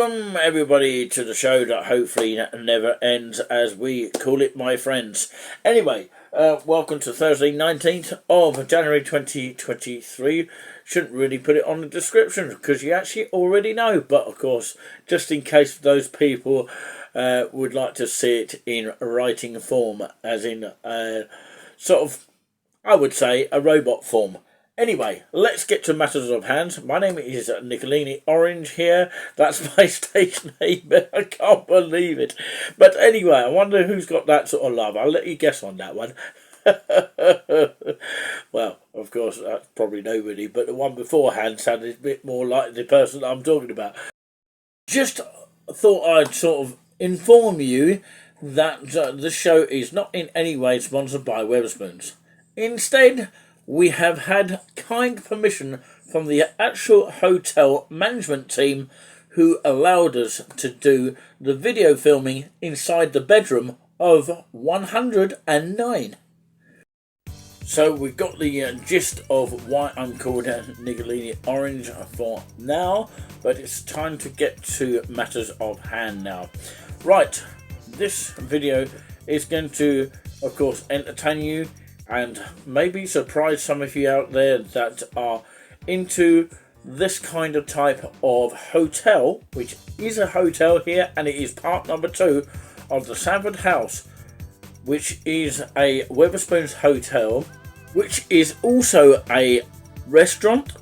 Welcome everybody to the show that hopefully never ends, as we call it, my friends. Anyway, welcome to Thursday 19th of January 2023. Shouldn't really put it on the description because you actually already know, but of course, just in case those people would like to see it in writing form, as in sort of, I would say, a robot form. Anyway, let's get to matters of hand. My name is Nicolini Orange here. That's my stage name. I can't believe it. But anyway, I wonder who's got that sort of love. I'll let you guess on that one. Well, of course, that's probably nobody. But the one beforehand sounded a bit more like the person I'm talking about. Just thought I'd sort of inform you that the show is not in any way sponsored by Wetherspoons. Instead, we have had kind permission from the actual hotel management team, who allowed us to do the video filming inside the bedroom of 109. So we've got the gist of why I'm called Nicolini Orange for now, but it's time to get to matters of hand now. Right, this video is going to, of course, entertain you and maybe surprise some of you out there that are into this kind of type of hotel, which is a hotel here, and it is part number 2 of the Sandford house, which is a Wetherspoons hotel, which is also a restaurant.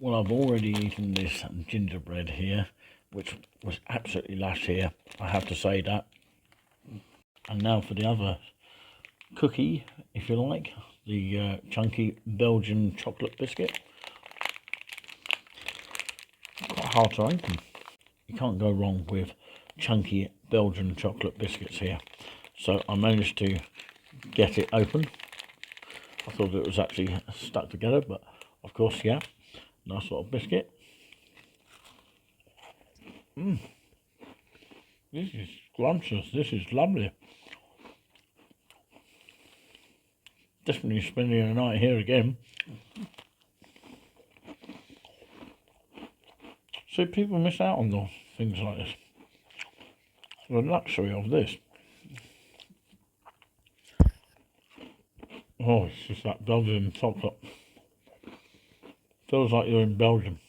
Well, I've already eaten this gingerbread here, which was absolutely lush here, I have to say that. And now for the other cookie, if you like, the chunky Belgian chocolate biscuit. Quite hard to open. You can't go wrong with chunky Belgian chocolate biscuits here. So I managed to get it open. I thought it was actually stuck together, but of course, yeah. Nice little biscuit. This is scrumptious. This is lovely. Definitely spending a night here again. See, people miss out on the things like this. The luxury of this. Oh, it's just that Belgian chocolate. Feels like you're in Belgium.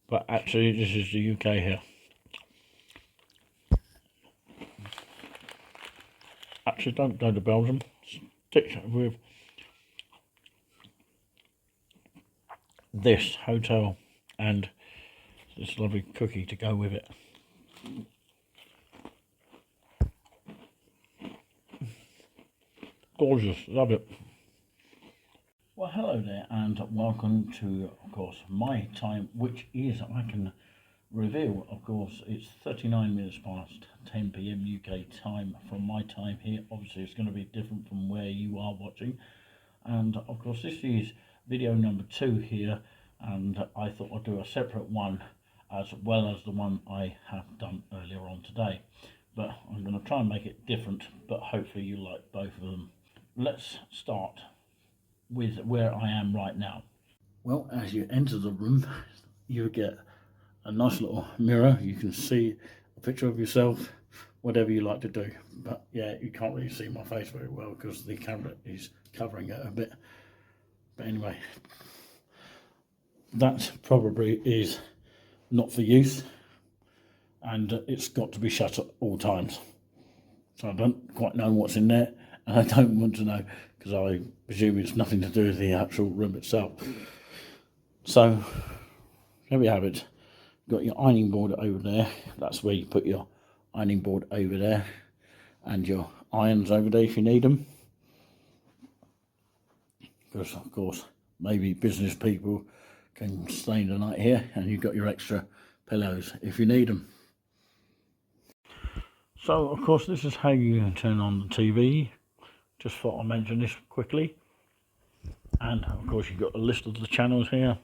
But actually, this is the UK here. Actually, don't go to Belgium. Stick with this hotel and this lovely cookie to go with it. Gorgeous, love it. Well, hello there, and welcome to, of course, my time, which is, I can reveal, of course, it's 39 minutes past 10 PM UK time from my time here. Obviously, it's going to be different from where you are watching. And, of course, this is video number 2 here, and I thought I'd do a separate one as well as the one I have done earlier on today. But I'm going to try and make it different, but hopefully you like both of them. Let's start with where I am right now. Well, as you enter the room, you get a nice little mirror. You can see a picture of yourself, whatever you like to do. But yeah, you can't really see my face very well because the camera is covering it a bit. But anyway, that probably is not for use, and it's got to be shut at all times. So I don't quite know what's in there, and I don't want to know because I presume it's nothing to do with the actual room itself. So there we have it. Got your ironing board over there. That's where you put your ironing board over there, and your irons over there if you need them. Because of course maybe business people can stay the night here, and you've got your extra pillows if you need them. So of course this is how you turn on the TV. Just thought I'd mention this quickly. And of course you've got a list of the channels here,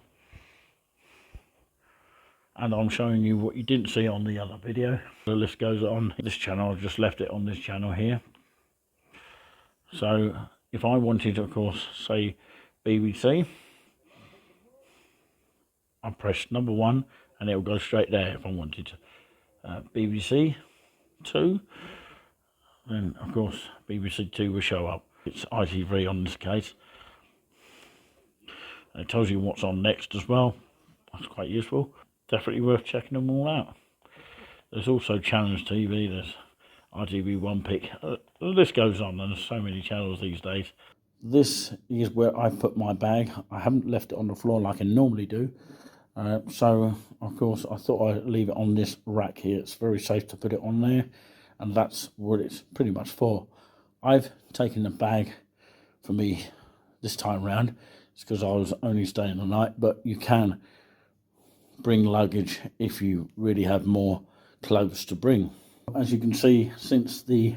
and I'm showing you what you didn't see on the other video. The list goes on this channel. I've just left it on this channel here. So if I wanted to, of course, say BBC, I press number 1 and it'll go straight there. If I wanted BBC 2, then of course BBC 2 will show up. It's ITV on this case. And it tells you what's on next as well. That's quite useful. Definitely worth checking them all out. There's also Challenge TV, there's ITV One Pick. The list goes on, and there's so many channels these days. This is where I put my bag. I haven't left it on the floor like I normally do. So, of course, I thought I'd leave it on this rack here. It's very safe to put it on there, and that's what it's pretty much for. I've taken the bag for me this time round. It's because I was only staying the night, but you can bring luggage if you really have more clothes to bring. As you can see, since the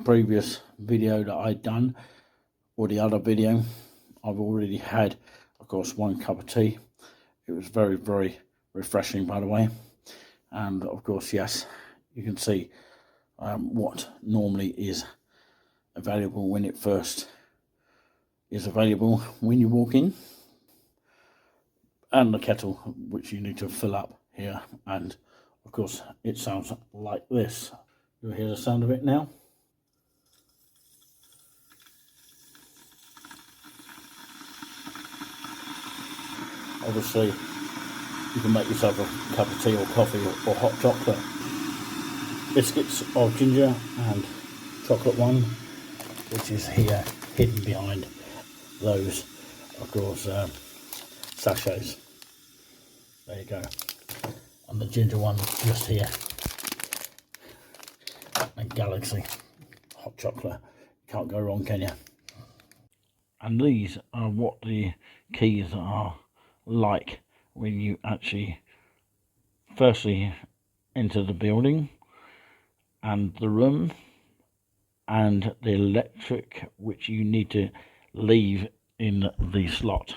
previous video that I'd done, or the other video, I've already had, of course, 1 cup of tea. It was very, very refreshing, by the way. And of course, yes, you can see what normally is available when it first is available when you walk in, and the kettle which you need to fill up here. And of course it sounds like this. You'll hear the sound of it now. Obviously you can make yourself a cup of tea or coffee or hot chocolate. Biscuits of ginger and chocolate one, which is here hidden behind those, of course, sachets. There you go. And the ginger one just here. And Galaxy hot chocolate. Can't go wrong, can you? And these are what the keys are like when you actually firstly enter the building, and the room, and the electric which you need to leave in the slot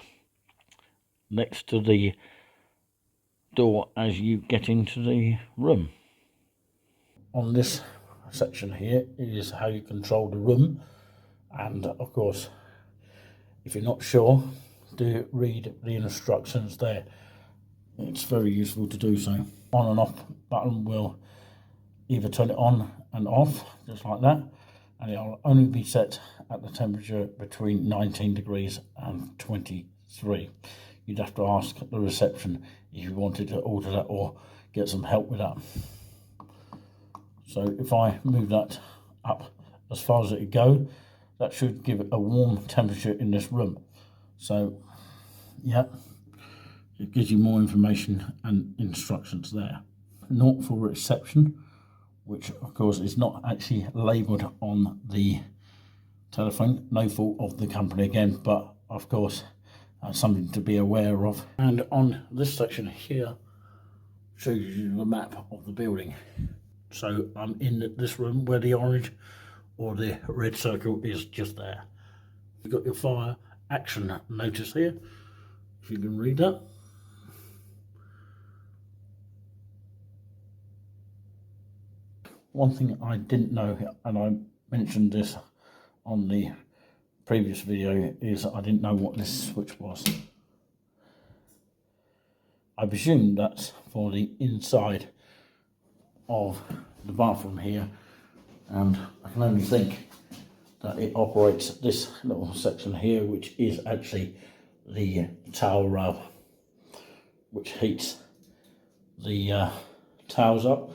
next to the door as you get into the room. On this section here is how you control the room, and of course if you're not sure, do read the instructions there. It's very useful to do so. On and off button will either turn it on and off, just like that, and it'll only be set at the temperature between 19 degrees and 23. You'd have to ask the reception if you wanted to alter that or get some help with that. So if I move that up as far as it would go, that should give it a warm temperature in this room. So yeah, it gives you more information and instructions there. Note for reception, which of course is not actually labelled on the telephone. No fault of the company again, but of course something to be aware of. And on this section here shows you the map of the building. So I'm in this room where the orange or the red circle is just there. You've got your fire action notice here, if you can read that. One thing I didn't know, and I mentioned this on the previous video, is I didn't know what this switch was. I presume that's for the inside of the bathroom here, and I can only think that it operates this little section here, which is actually the towel rub, which heats the towels up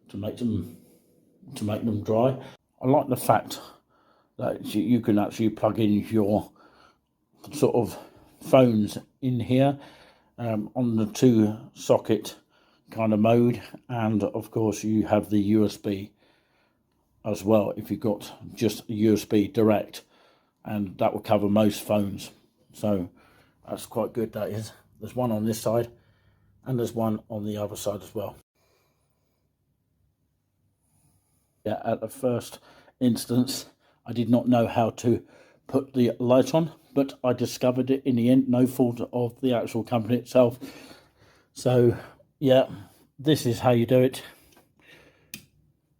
to make them dry. I like the fact that you can actually plug in your sort of phones in here on the 2 socket kind of mode, and of course you have the USB as well if you've got just USB direct, and that will cover most phones. So that's quite good, that is. There's one on this side and there's one on the other side as well. Yeah, at the first instance I did not know how to put the light on, but I discovered it in the end, no fault of the actual company itself. So yeah, this is how you do it,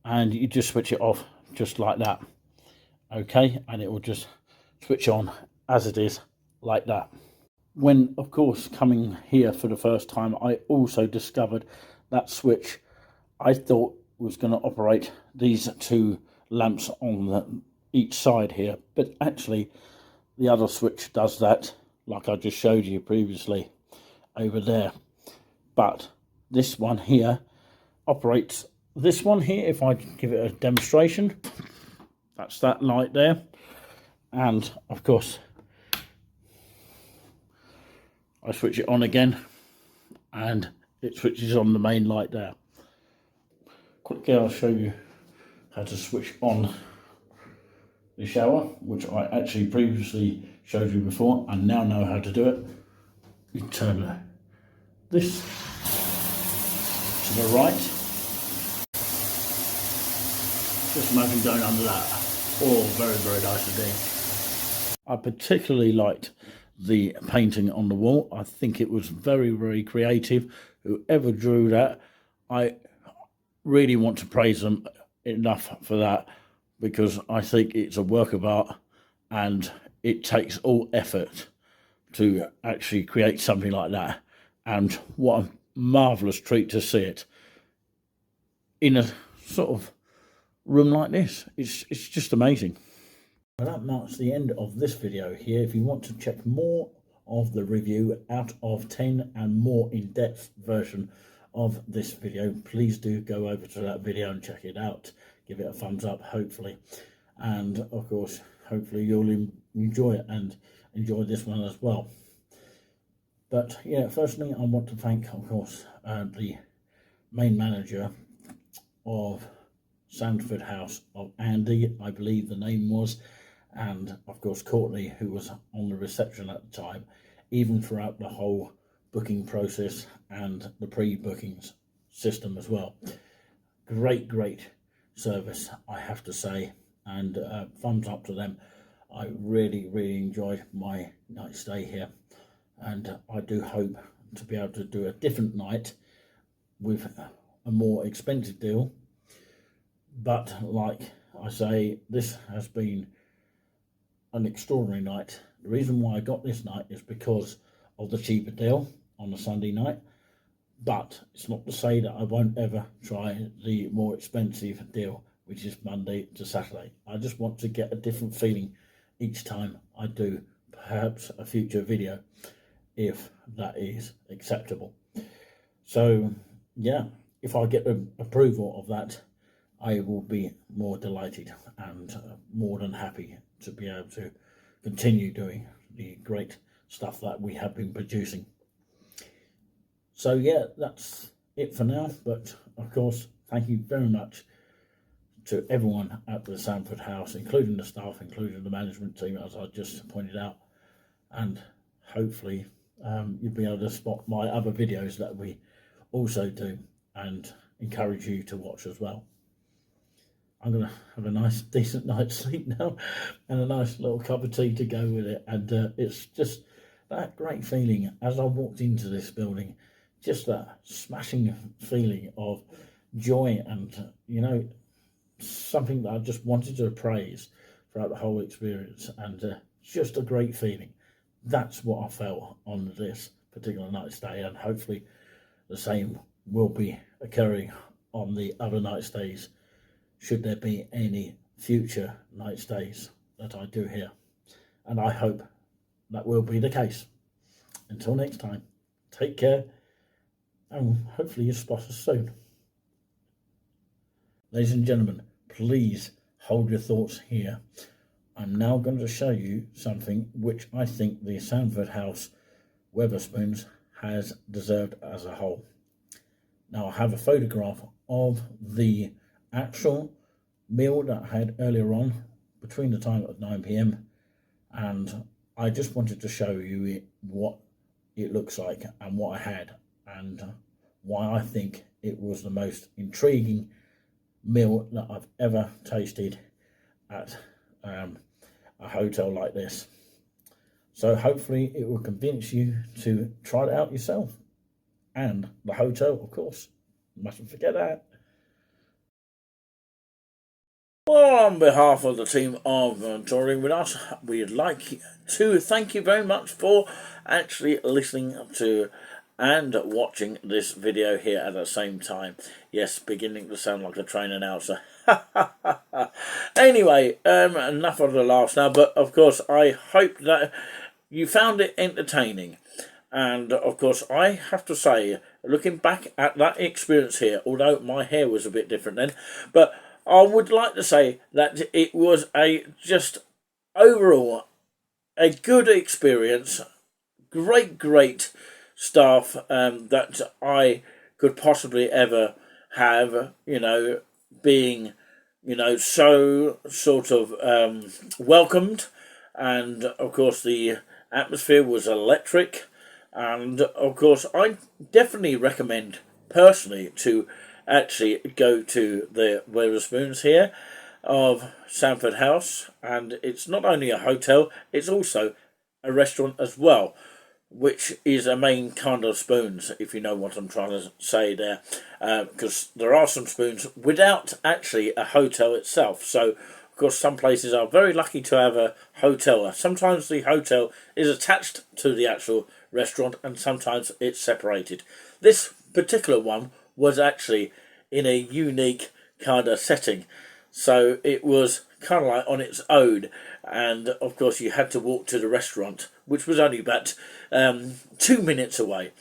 and you just switch it off just like that. Okay, and it will just switch on as it is, like that. When, of course, coming here for the first time, I also discovered that switch I thought was going to operate these two lamps on each side here, but actually the other switch does that, like I just showed you previously over there. But this one here operates this one here. If I give it a demonstration, that's that light there, and of course I switch it on again and it switches on the main light there. Quickly I'll show you how to switch on the shower, which I actually previously showed you before and now know how to do it. You turn this to the right. Just imagine going under that. Oh, very, very nice indeed. I particularly liked the painting on the wall. I think it was very, very creative. Whoever drew that, I really want to praise them enough for that, because I think it's a work of art and it takes all effort to actually create something like that. And what a marvellous treat to see it in a sort of room like this. It's just amazing. Well, that marks the end of this video here. If you want to check more of the review out of 10 and more in-depth version of this video, please do go over to that video and check it out. Give it a thumbs up, hopefully. And of course, hopefully you'll enjoy it and enjoy this one as well. But yeah, firstly, I want to thank, of course, the main manager of Sandford House, of Andy, I believe the name was, and of course Courtney, who was on the reception at the time, even throughout the whole booking process and the pre-bookings system as well. Great service, I have to say, and thumbs up to them. I really enjoyed my night stay here, and I do hope to be able to do a different night with a more expensive deal. But like I say, this has been an extraordinary night. The reason why I got this night is because of the cheaper deal on a Sunday night, but it's not to say that I won't ever try the more expensive deal, which is Monday to Saturday. I just want to get a different feeling each time I do perhaps a future video, if that is acceptable. So yeah, if I get the approval of that, I will be more delighted and more than happy to be able to continue doing the great stuff that we have been producing. So yeah, that's it for now. But of course, thank you very much to everyone at the Sandford House, including the staff, including the management team, as I just pointed out. And hopefully you'll be able to spot my other videos that we also do and encourage you to watch as well. I'm going to have a nice decent night's sleep now and a nice little cup of tea to go with it. And it's just that great feeling as I walked into this building, just that smashing feeling of joy and, you know, something that I just wanted to praise throughout the whole experience. And just a great feeling. That's what I felt on this particular night stay, and hopefully the same will be occurring on the other night stays, should there be any future night stays that I do here. And I hope that will be the case. Until next time, take care, and hopefully you spot us soon. Ladies and gentlemen, please hold your thoughts here. I'm now going to show you something which I think the Sandford House Wetherspoons has deserved as a whole. Now I have a photograph of the actual meal that I had earlier on between the time of 9 p.m. and I just wanted to show you what it looks like and what I had and why I think it was the most intriguing meal that I've ever tasted at a hotel like this. So hopefully it will convince you to try it out yourself. And the hotel, of course. Mustn't forget that. Well, on behalf of the team of Touring With Us, we'd like to thank you very much for actually listening to and watching this video here at the same time. Yes, beginning to sound like a train announcer. Anyway, enough of the laughs now, but of course I hope that you found it entertaining. And of course I have to say, looking back at that experience here, although my hair was a bit different then, but I would like to say that it was just overall a good experience. Great staff that I could possibly ever have, being, so sort of welcomed. And of course the atmosphere was electric. And of course I definitely recommend personally to actually go to the Wetherspoons here of Sandford House, and it's not only a hotel, it's also a restaurant as well, which is a main kind of spoons, if you know what I'm trying to say there, because there are some spoons without actually a hotel itself. So of course some places are very lucky to have a hotel. Sometimes the hotel is attached to the actual restaurant and sometimes it's separated. This particular one was actually in a unique kind of setting, so it was kind of like on its own, and of course you had to walk to the restaurant, which was only about 2 minutes away,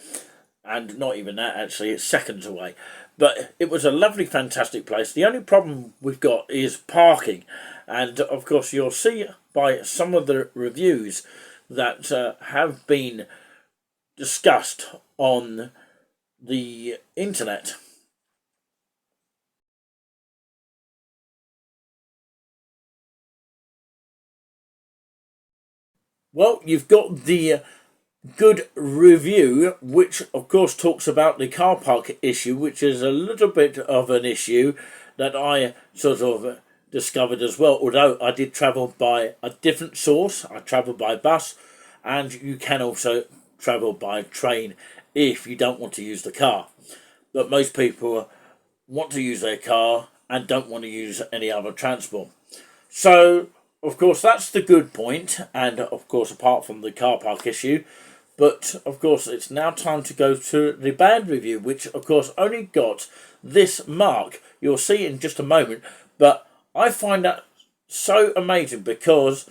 and not even that actually, it's seconds away. But it was a lovely, fantastic place. The only problem we've got is parking, and of course you'll see by some of the reviews that have been discussed on the internet. Well, you've got the good review, which of course talks about the car park issue, which is a little bit of an issue that I sort of discovered as well, although I did travel by a different source. I travelled by bus, and you can also travel by train if you don't want to use the car. But most people want to use their car and don't want to use any other transport. So of course that's the good point, and of course apart from the car park issue. But of course it's now time to go to the bad review, which of course only got this mark. You'll see in just a moment, but I find that so amazing because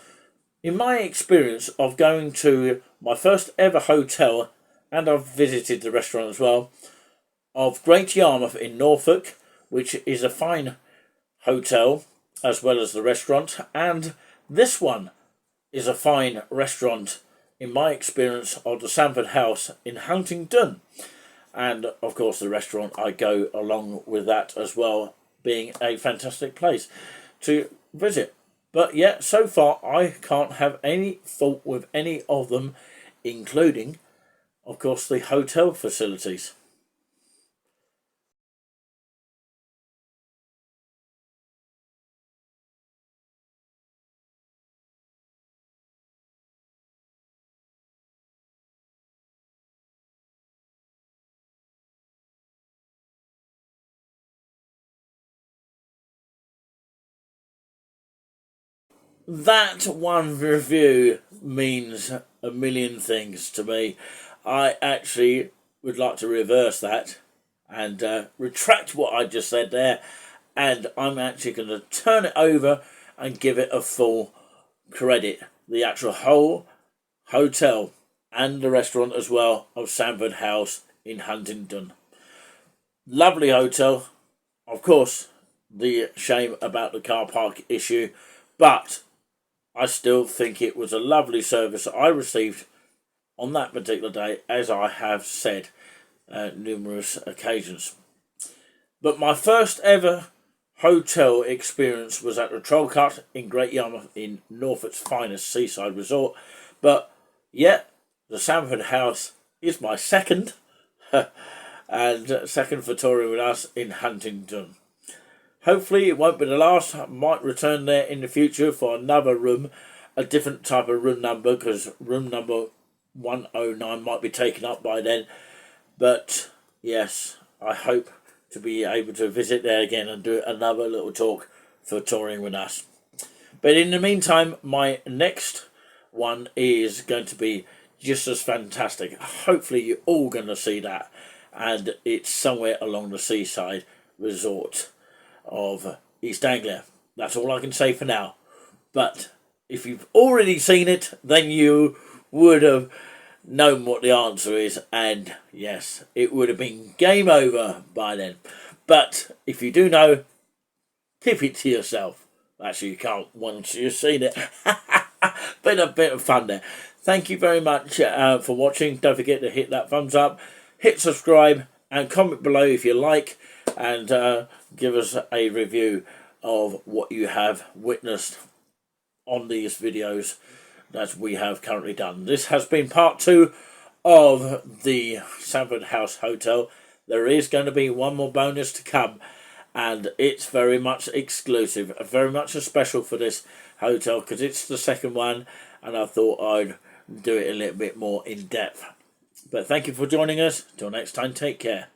in my experience of going to my first ever hotel, and I've visited the restaurant as well, of Great Yarmouth in Norfolk, which is a fine hotel as well as the restaurant, and this one is a fine restaurant in my experience of the Sandford House in Huntingdon. And of course the restaurant I go along with that as well, being a fantastic place to visit. But yeah, so far I can't have any fault with any of them, including of course the hotel facilities. That one review means a million things to me. I actually would like to reverse that and retract what I just said there, and I'm actually going to turn it over and give it a full credit. The actual whole hotel and the restaurant as well of Sandford House in Huntingdon. Lovely hotel. Of course, the shame about the car park issue, but I still think it was a lovely service I received on that particular day, as I have said numerous occasions. But my first ever hotel experience was at the Troll Cut in Great Yarmouth in Norfolk's finest seaside resort. But yeah, the Sandford House is my second, and second for touring with us in Huntingdon. Hopefully it won't be the last. I might return there in the future for another room, a different type of room number, because room number 109 might be taken up by then. But yes, I hope to be able to visit there again and do another little talk for touring with us. But in the meantime, my next one is going to be just as fantastic. Hopefully you're all going to see that, and it's somewhere along the seaside resort of East Anglia. That's all I can say for now. But if you've already seen it, then you would have known what the answer is, and yes, it would have been game over by then. But if you do know, keep it to yourself. Actually, you can't once you've seen it. Been a bit of fun there. Thank you very much for watching. Don't forget to hit that thumbs up, hit subscribe, and comment below if you like, and give us a review of what you have witnessed on these videos that we have currently done. This has been part 2 of the Sandford House Hotel. There is going to be one more bonus to come, and it's very much exclusive, very much a special for this hotel, because it's the second one, and I thought I'd do it a little bit more in depth. But thank you for joining us. Till next time, take care.